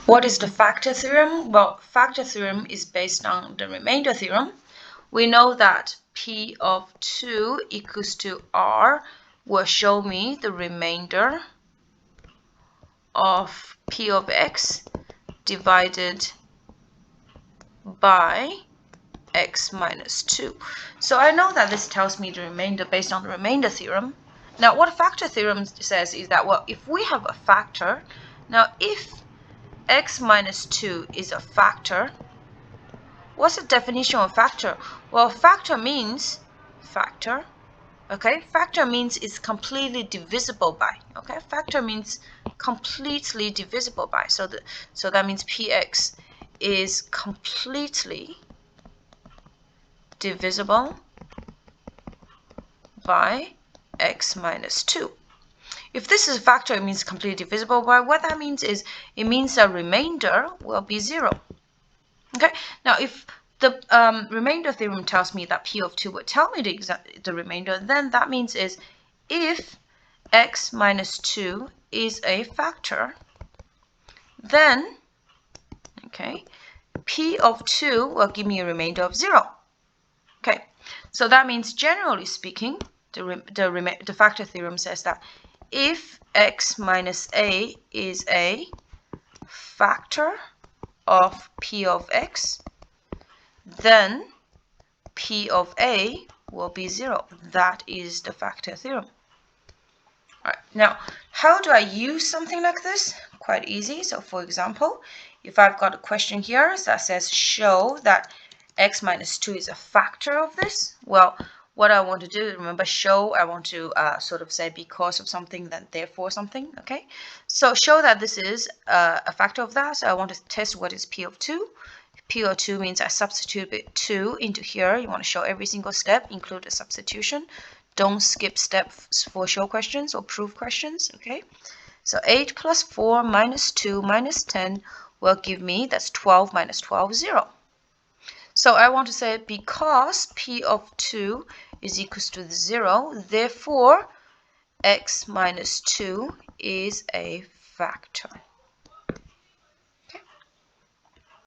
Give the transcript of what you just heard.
What is the factor theorem? Well, factor theorem is based on the remainder theorem. We know that P of 2 equals to R will show me the remainder of P of X divided by X minus 2. So I know that this tells me the remainder based on the remainder theorem. Now, what factor theorem says is that, well, if we have a factor, now if X minus 2 is a factor, what's the definition of factor? Well, factor means factor. Okay, factor means it's completely divisible by. Okay, factor means completely divisible by. So that means Px is completely divisible by x minus 2. If this is a factor, it means completely divisible by. What that means is it means the remainder will be 0. Okay, now if the remainder theorem tells me that P of 2 would tell me the remainder, then that means is if x minus 2 is a factor, then okay, P of 2 will give me a remainder of 0. Okay, so that means generally speaking, the factor theorem says that if x minus a is a factor of P of x, then P of a will be 0. That is the factor theorem. All right, now how do I use something like this? Quite easy. So for example, if I've got a question here that says show that x minus 2 is a factor of this, well, what I want to do, remember show, I want to sort of say because of something, then therefore something, okay? So show that this is a factor of that, so I want to test what is P of 2. P of 2 means I substitute 2 into here. You want to show every single step, include a substitution. Don't skip steps for show questions or proof questions, okay? So 8 plus 4 minus 2 minus 10 will give me, that's 12 minus 12, 0. So I want to say because P of 2 is equals to 0, therefore x minus 2 is a factor.